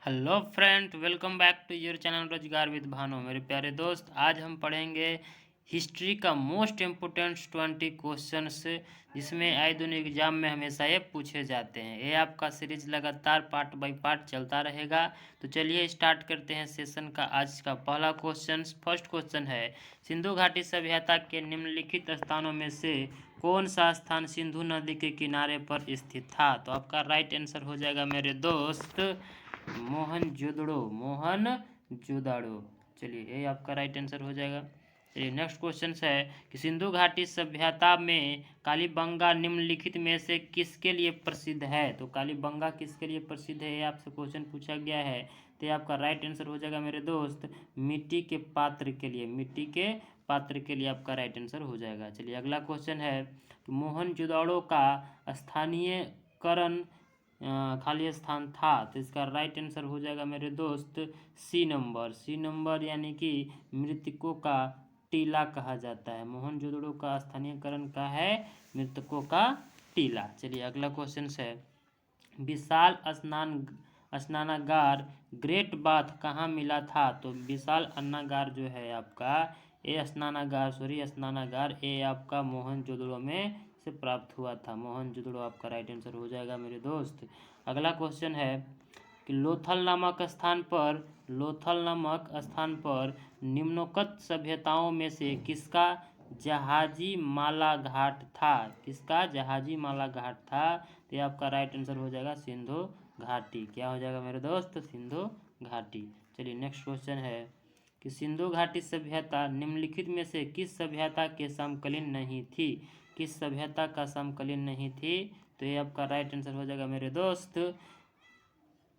Hello friend, welcome back to your channel रोजगार with Bhanu. मेरे प्यारे दोस्त, आज हम पढ़ेंगे हिस्ट्री का मोस्ट इम्पोर्टेंट 20 क्वेश्चंस, जिसमें आए दिन एग्जाम में हमेशा ये पूछे जाते हैं। ये आपका सीरीज लगातार पार्ट बाय पार्ट चलता रहेगा। तो चलिए स्टार्ट करते हैं सेशन का। आज का पहला क्वेश्चन, फर्स्ट क्वेश्चन है, सिंधु घाटी सभ्यता के निम्नलिखित स्थानों में से कौन सा स्थान सिंधु नदी के किनारे पर स्थित था? तो आपका राइट आंसर हो जाएगा मेरे दोस्त मोहनजोदड़ो। चलिए, ये आपका राइट आंसर हो जाएगा। चलिए नेक्स्ट क्वेश्चन है कि सिंधु घाटी सभ्यता में कालीबंगा निम्नलिखित में से किसके लिए प्रसिद्ध है? तो कालीबंगा किसके लिए प्रसिद्ध है, ये आपसे क्वेश्चन पूछा गया है। तो ये आपका राइट आंसर हो जाएगा मेरे दोस्त मिट्टी के पात्र के लिए। मिट्टी के पात्र के लिए आपका राइट आंसर हो जाएगा। चलिए अगला क्वेश्चन है कि मोहनजोदड़ो का स्थानीयकरण खाली स्थान था। तो इसका राइट आंसर हो जाएगा मेरे दोस्त सी नंबर यानी कि मृतकों का टीला कहा जाता है। मोहनजोदड़ो का स्थानीयकरण का है मृतकों का टीला। चलिए अगला क्वेश्चन है, विशाल स्नानागार ग्रेट बाथ कहाँ मिला था? तो विशाल अन्नागार जो है आपका स्नानागार ये आपका मोहनजोदड़ो में से प्राप्त हुआ था। मोहनजोदड़ो आपका राइट आंसर हो जाएगा मेरे दोस्त। अगला क्वेश्चन है कि लोथल नामक स्थान पर निम्नोक्त सभ्यताओं में से किसका जहाजी माला घाट था? किसका जहाजी माला घाट था? तो ये आपका राइट आंसर हो जाएगा सिंधु घाटी। क्या हो जाएगा मेरे दोस्त? सिंधु घाटी। चलिए नेक्स्ट क्वेश्चन है कि सिंधु घाटी सभ्यता निम्नलिखित में से किस सभ्यता के समकालीन नहीं थी? किस सभ्यता का समकालीन नहीं थी? तो ये आपका राइट आंसर हो जाएगा मेरे दोस्त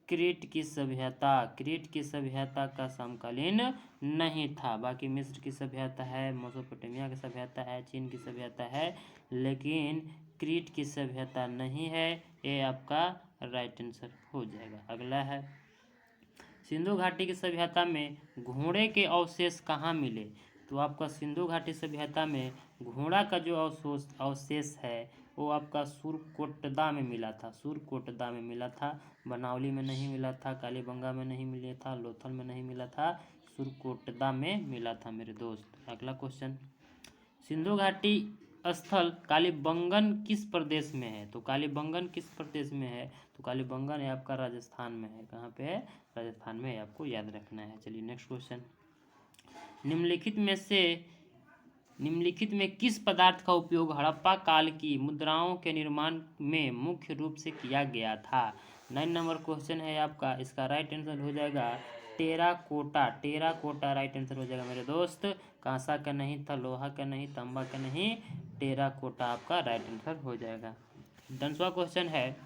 क्रीट की सभ्यता का समकालीन नहीं था। बाकी मिस्र की सभ्यता है, मेसोपोटामिया की सभ्यता है, चीन की सभ्यता है, लेकिन क्रीट की सभ्यता नहीं है। ये आपका राइट आंसर हो जाएगा। अगला है, सिंधु घाटी की सभ्यता में घोड़े के अवशेष कहाँ मिले? तो आपका सिंधु घाटी सभ्यता में घोड़ा का जो अवशेष है वो आपका सुरकोटदा में मिला था। बनावली में नहीं मिला था, कालीबंगा में नहीं मिला था, लोथल में नहीं मिला था, सुरकोटदा में मिला था मेरे दोस्त। अगला क्वेश्चन, सिंधु घाटी स्थल कालीबंगन किस प्रदेश में है? तो कालीबंगन किस प्रदेश में है? तो कालीबंगन है आपका राजस्थान में है। कहाँ पे है? राजस्थान में, आपको याद रखना है। चलिए नेक्स्ट क्वेश्चन, निम्नलिखित में किस पदार्थ का उपयोग हड़प्पा काल की मुद्राओं के निर्माण में मुख्य रूप से किया गया था? 9 नंबर क्वेश्चन है आपका। इसका राइट आंसर हो जाएगा टेराकोटा राइट आंसर हो जाएगा मेरे दोस्त। कांसा का नहीं था, लोहा का नहीं, तांबा का नहीं, टेराकोटा आपका राइट आंसर हो जाएगा। 10वां क्वेश्चन है,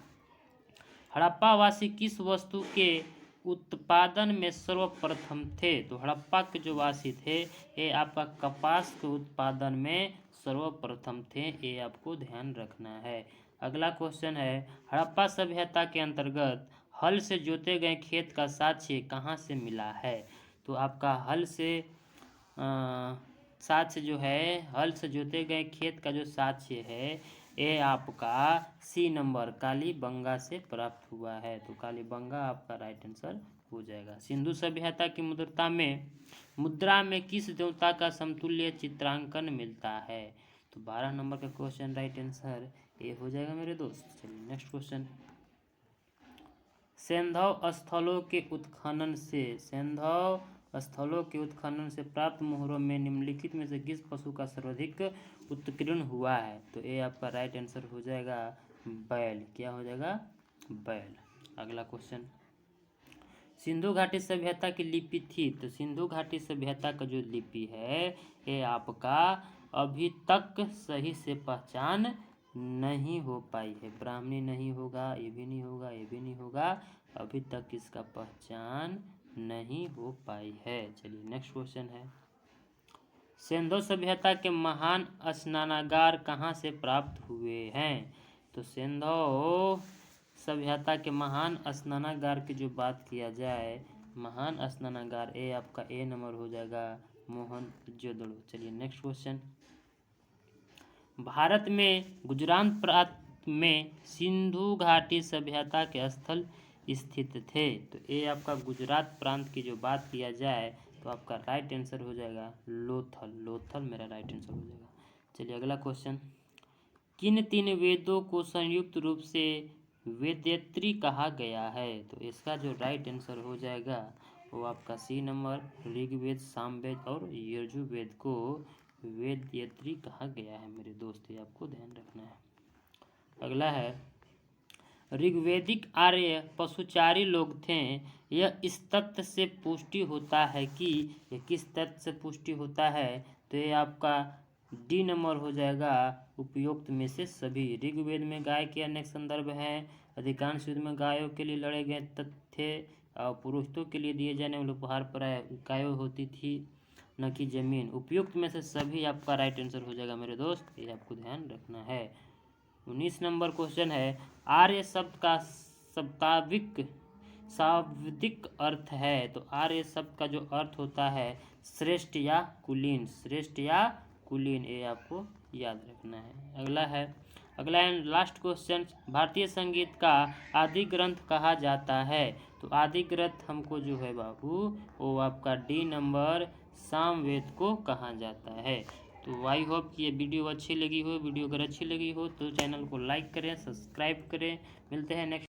हड़प्पा वासी किस वस्तु के उत्पादन में सर्वप्रथम थे? तो हड़प्पा के जो वासी थे ये आपका कपास के उत्पादन में सर्वप्रथम थे। ये आपको ध्यान रखना है। अगला क्वेश्चन है, हड़प्पा सभ्यता के अंतर्गत हल से जोते गए खेत का साक्ष्य कहाँ से मिला है? तो आपका हल से साक्ष्य जो है, हल से जोते गए खेत का जो साक्ष्य है ये आपका सी नंबर कालीबंगा से प्राप्त हुआ है। तो कालीबंगा आपका राइट आंसर हो जाएगा। सिंधु सभ्यता की मुद्रा में किस देवता का समतुल्य चित्रांकन मिलता है? तो 12 नंबर का क्वेश्चन राइट आंसर ये हो जाएगा मेरे दोस्त। चलिए नेक्स्ट क्वेश्चन, सैंधव स्थलों के उत्खनन से प्राप्त मोहरों में निम्नलिखित में से किस पशु का सर्वाधिक उत्कीर्ण हुआ है? तो ये आपका राइट आंसर हो जाएगा बैल। क्या हो जाएगा? बैल। अगला क्वेश्चन, सिंधु घाटी सभ्यता की लिपि थी। तो सिंधु घाटी सभ्यता का जो लिपि है ये आपका अभी तक सही से पहचान नहीं हो पाई है। ब्राह्मणी नहीं होगा, ये भी नहीं होगा, ये भी नहीं होगा, अभी तक इसका पहचान नहीं हो पाई है। चलिए नेक्स्ट क्वेश्चन है, सिंधु सभ्यता के महान स्नानागार कहाँ से प्राप्त हुए हैं? तो सिंधु सभ्यता के महान स्नानागार की जो बात किया जाए, महान स्नानागार ये आपका ए नंबर हो जाएगा मोहनजोदड़ो। चलिए नेक्स्ट क्वेश्चन, भारत में गुजरात प्रांत में सिंधु घाटी सभ्यता के स्थल स्थित थे। तो ये आपका गुजरात प्रांत की जो बात किया जाए तो आपका राइट आंसर हो जाएगा लोथल। लोथल मेरा राइट आंसर हो जाएगा। चलिए अगला क्वेश्चन, किन तीन वेदों को संयुक्त रूप से वेदयत्री कहा गया है? तो इसका जो राइट आंसर हो जाएगा वो आपका सी नंबर, ऋग्वेद, सामवेद और यजुर्वेद को वेदयत्री कहा गया है मेरे दोस्त, ये आपको ध्यान रखना है। अगला है, ऋग्वेदिक आर्य पशुचारी लोग थे, यह इस तथ्य से पुष्टि होता है कि, यह किस तथ्य से पुष्टि होता है? तो ये आपका डी नंबर हो जाएगा, उपयुक्त में से सभी। ऋग्वेद में गाय के अनेक संदर्भ हैं, अधिकांश युद्ध में गायों के लिए लड़े गए तथ्य और पुरुषों के लिए दिए जाने वाले उपहार पर गायों होती थी, न कि जमीन। उपयुक्त में से सभी आपका राइट आंसर हो जाएगा मेरे दोस्त, ये आपको ध्यान रखना है। 19 नंबर क्वेश्चन है, आर्य शब्द का शाब्दिक अर्थ है? तो आर्य शब्द का जो अर्थ होता है श्रेष्ठ या कुलीन, श्रेष्ठ या कुलीन, ये आपको याद रखना है। अगला है लास्ट क्वेश्चन, भारतीय संगीत का आदि ग्रंथ कहा जाता है? तो आदि ग्रंथ हमको जो है बाबू वो आपका डी नंबर सामवेद को कहा जाता है। तो आई होप कि ये वीडियो अच्छी लगी हो। वीडियो अगर अच्छी लगी हो तो चैनल को लाइक करें, सब्सक्राइब करें। मिलते हैं नेक्स्ट